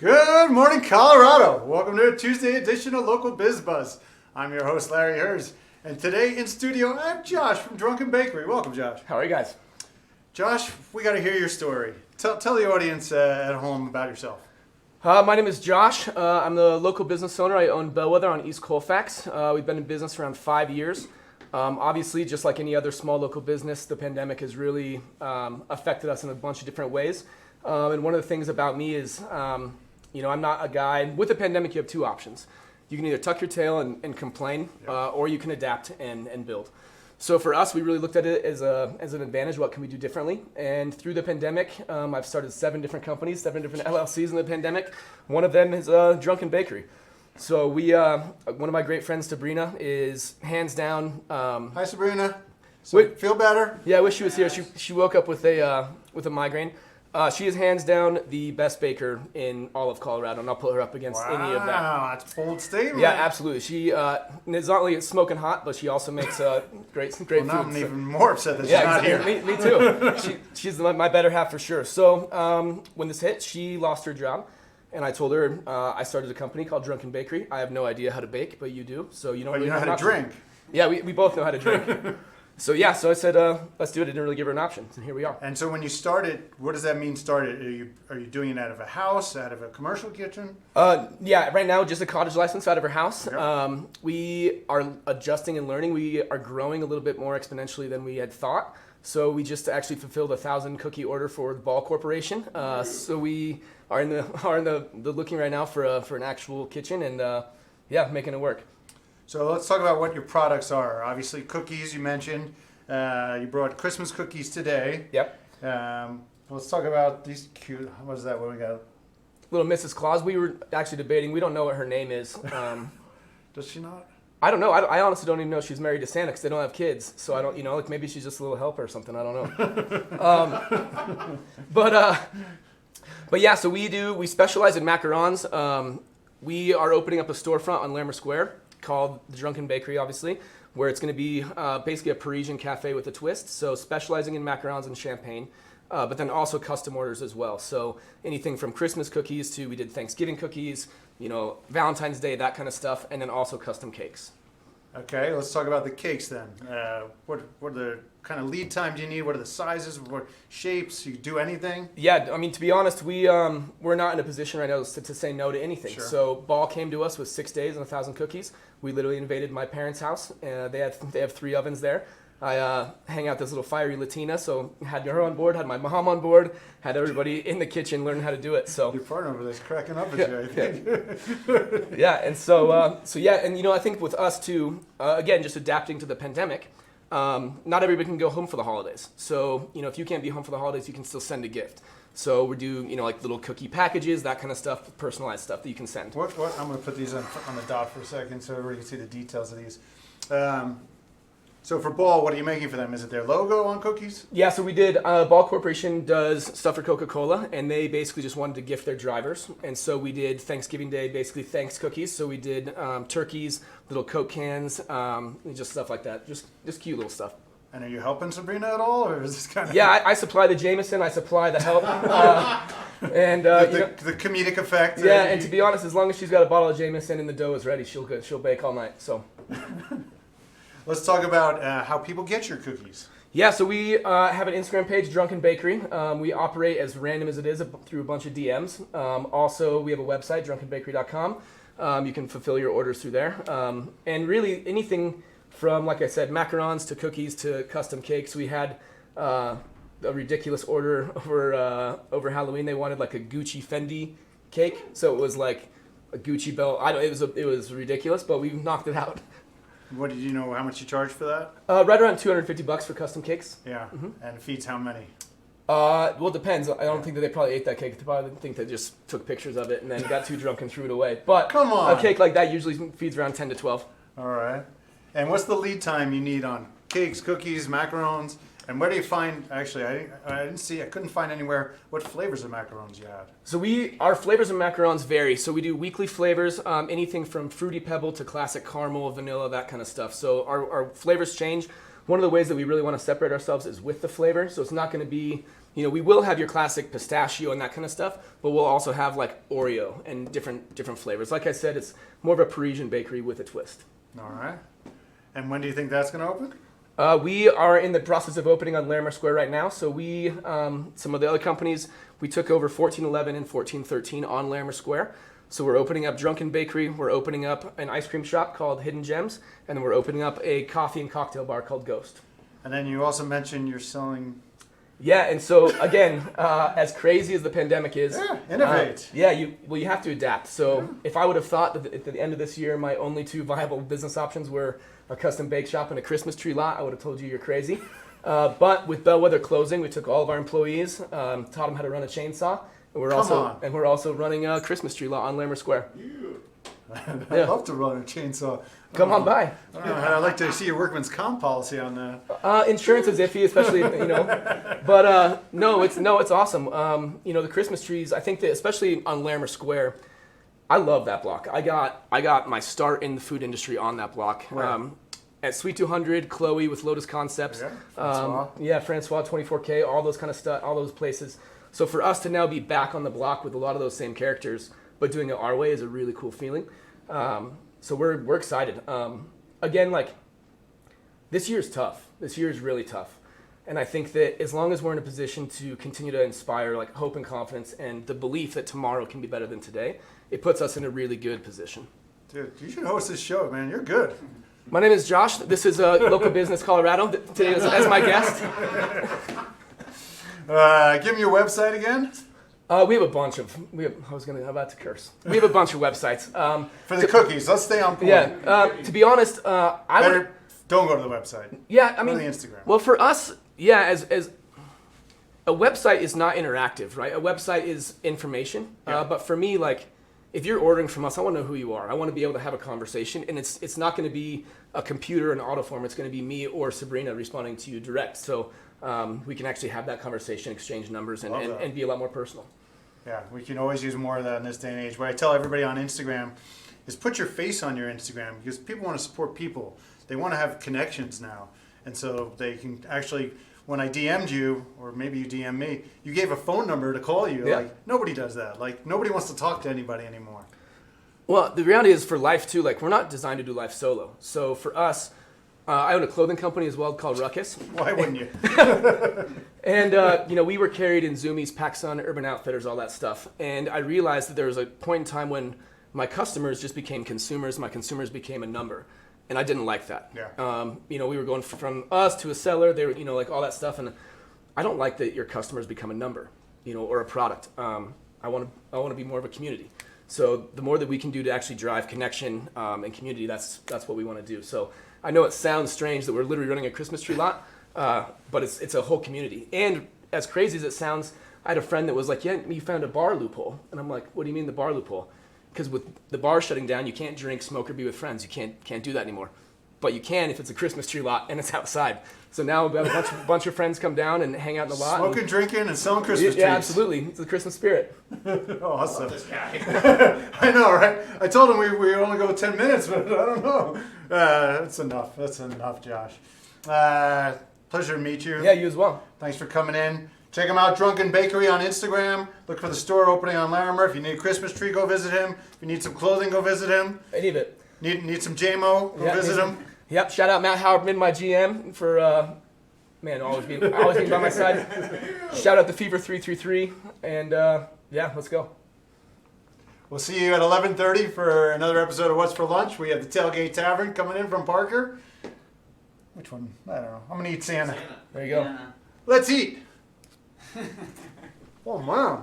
Good morning, Colorado. Welcome to a Tuesday edition of Local Biz Buzz. I'm your host, Larry Hers. And today in studio, I have Josh from Drunken Bakery. Welcome, Josh. How are you guys? Josh, we got to hear your story. Tell the audience at home about yourself. My name is Josh. I'm the local business owner. I own Bellwether on East Colfax. We've been in business around 5 years. Obviously, just like any other small local business, the pandemic has really affected us in a bunch of different ways. And one of the things about me is, I'm not a guy. With the pandemic, you have two options. You can either tuck your tail and complain, or you can adapt and build. So for us, we really looked at it as an advantage. What can we do differently? And through the pandemic, I've started 7 different companies, 7 different LLCs in the pandemic. One of them is Drunken Bakery. So one of my great friends, Sabrina, is hands down. Hi, Sabrina. Feel better? Yeah, I wish she was here. She woke up with a migraine. She is hands down the best baker in all of Colorado, and I'll put her up against any of that. Wow, that's a bold statement. Yeah, absolutely. She is not only smoking hot, but she also makes great food. Now I'm even more upset that she's not here. Me too. She's my better half for sure. So when this hit, she lost her job, and I told her I started a company called Drunken Bakery. I have no idea how to bake, but you do. So you don't. But really you know how to drink. Yeah, we both know how to drink. So I said, let's do it. I didn't really give her an option, and here we are. And so when you started, what does that mean started? Are you doing it out of a house, out of a commercial kitchen? Yeah, right now just a cottage license out of her house. Okay. We are adjusting and learning. We are growing a little bit more exponentially than we had thought. So we just actually fulfilled a 1,000 cookie order for the Ball Corporation. So we are in the looking right now for an actual kitchen and making it work. So let's talk about what your products are. Obviously, cookies you mentioned. You brought Christmas cookies today. Yep. Let's talk about these cute. What is that? What we got? Little Mrs. Claus. We were actually debating. We don't know what her name is. Does she not? I don't know. I honestly don't even know she's married to Santa because they don't have kids. So I don't. Like maybe she's just a little helper or something. I don't know. But yeah. So we specialize in macarons. We are opening up a storefront on Lammer Square, called the Drunken Bakery, obviously, where it's going to be basically a Parisian cafe with a twist. So specializing in macarons and champagne, but then also custom orders as well. So anything from Christmas cookies to we did Thanksgiving cookies, Valentine's Day, that kind of stuff, and then also custom cakes. Okay, let's talk about the cakes then. What are the kind of lead time do you need? What are the sizes? What shapes? You do anything? Yeah, I mean, to be honest, we're not in a position right now to say no to anything. Sure. So Ball came to us with 6 days and 1,000 cookies. We literally invaded my parents' house. They have 3 ovens there. I hang out this little fiery Latina, so had her on board, had my mom on board, had everybody in the kitchen learn how to do it. So your partner over there's cracking up at you, I think. Yeah, and so I think with us too, again, just adapting to the pandemic. Not everybody can go home for the holidays. So if you can't be home for the holidays, you can still send a gift. So we do like little cookie packages, that kind of stuff, personalized stuff that you can send. What I'm going to put these on the dot for a second so everybody can see the details of these. So for Ball, what are you making for them? Is it their logo on cookies? Yeah, so we did, Ball Corporation does stuff for Coca-Cola, and they basically just wanted to gift their drivers. And so we did Thanksgiving Day, basically thanks cookies. So we did turkeys, little Coke cans, just stuff like that. Just cute little stuff. And are you helping Sabrina at all, or is this kind of... Yeah, I supply the Jameson, I supply the help. And the comedic effect. Yeah, and to be honest, as long as she's got a bottle of Jameson and the dough is ready, she'll bake all night, so... Let's talk about how people get your cookies. Yeah, so we have an Instagram page, Drunken Bakery. We operate as random as it is through a bunch of DMs. Also, we have a website, drunkenbakery.com. You can fulfill your orders through there. And really anything from, like I said, macarons to cookies to custom cakes. We had a ridiculous order over Halloween. They wanted like a Gucci Fendi cake, so it was like a Gucci belt. It was ridiculous, but we knocked it out. What did you know? How much you charge for that? Right around $250 for custom cakes. Yeah, and it feeds how many? Well, it depends. I don't think that they probably ate that cake. They probably think they just took pictures of it and then got too drunk and threw it away. But come on, a cake like that usually feeds around 10 to 12. All right. And what's the lead time you need on cakes, cookies, macarons? And where do you find, actually, I couldn't find anywhere what flavors of macarons you had. So our flavors of macarons vary. So we do weekly flavors, anything from Fruity Pebble to classic caramel, vanilla, that kind of stuff. So our flavors change. One of the ways that we really want to separate ourselves is with the flavor. So it's not going to be we will have your classic pistachio and that kind of stuff, but we'll also have like Oreo and different flavors. Like I said, it's more of a Parisian bakery with a twist. All right. And when do you think that's going to open? We are in the process of opening on Larimer Square right now. So we, some of the other companies, we took over 1411 and 1413 on Larimer Square. So we're opening up Drunken Bakery, we're opening up an ice cream shop called Hidden Gems, and then we're opening up a coffee and cocktail bar called Ghost. And then you also mentioned you're selling... Yeah, and so again, as crazy as the pandemic is... Yeah, innovate. You have to adapt. So if I would have thought that at the end of this year, my only two viable business options were a custom bake shop and a Christmas tree lot, I would have told you you're crazy. But with Bellwether closing, we took all of our employees, taught them how to run a chainsaw, and we're also running a Christmas tree lot on Larimer Square. I'd love to run a chainsaw. Come on by. I'd like to see your workman's comp policy on that. Insurance is iffy, especially But no, it's awesome. The Christmas trees. I think that especially on Larimer Square, I love that block. I got my start in the food industry on that block. At Sweet 200, Chloe with Lotus Concepts. Yeah, Francois 24K, all those kind of stuff, all those places. So for us to now be back on the block with a lot of those same characters, but doing it our way is a really cool feeling. So we're excited. Again, like this year's tough. This year is really tough. And I think that as long as we're in a position to continue to inspire like hope and confidence and the belief that tomorrow can be better than today, it puts us in a really good position. Dude, you should host this show, man. You're good. My name is Josh. This is Local Business Colorado. Today as my guest. Give me your website again. We have a bunch of. I was gonna about to curse. We have a bunch of websites. For the cookies, let's stay on point. Yeah. To be honest, don't go to the website. Yeah, I mean, go to the Instagram. Well, for us, as a website is not interactive, right? A website is information. Yeah. But for me, like, if you're ordering from us, I want to know who you are. I want to be able to have a conversation, and it's not going to be a computer and auto form. It's going to be me or Sabrina responding to you direct. So we can actually have that conversation, exchange numbers, and be a lot more personal. Yeah, we can always use more of that in this day and age. What I tell everybody on Instagram is put your face on your Instagram because people want to support people. They want to have connections now. And so they can actually, when I DM'd you, or maybe you DM'd me, you gave a phone number to call you. Yeah. Like, nobody does that. Like, nobody wants to talk to anybody anymore. Well, the reality is for life too, like we're not designed to do life solo. So for us, I own a clothing company as well called Ruckus. Why wouldn't you? And, we were carried in Zoomies, PacSun, Urban Outfitters, all that stuff. And I realized that there was a point in time when my customers just became consumers. My consumers became a number. And I didn't like that. Yeah. We were going from us to a seller. They were, like all that stuff. And I don't like that your customers become a number, or a product. I want to be more of a community. So the more that we can do to actually drive connection and community, that's what we want to do. So I know it sounds strange that we're literally running a Christmas tree lot, but it's a whole community. And as crazy as it sounds, I had a friend that was like, yeah, you found a bar loophole. And I'm like, what do you mean the bar loophole? Because with the bar shutting down, you can't drink, smoke, or be with friends. You can't do that anymore. But you can if it's a Christmas tree lot and it's outside. So now we've got a bunch of friends come down and hang out in the lot. Smoking, drinking, and selling Christmas trees. Yeah, absolutely. It's the Christmas spirit. Awesome. I love this guy. I know, right? I told him we only go 10 minutes, but I don't know. That's enough. That's enough, Josh. Pleasure to meet you. Yeah, you as well. Thanks for coming in. Check him out, Drunken Bakery on Instagram. Look for the store opening on Larimer. If you need a Christmas tree, go visit him. If you need some clothing, go visit him. I need it. Need some JMO, go visit him. Yep, shout out Matt Howardman, my GM, for always being by my side. Shout out the Fever 333, and let's go. We'll see you at 11:30 for another episode of What's for Lunch. We have the Tailgate Tavern coming in from Parker. Which one? I don't know. I'm gonna eat Santa. There you go. Yeah. Let's eat. Oh man.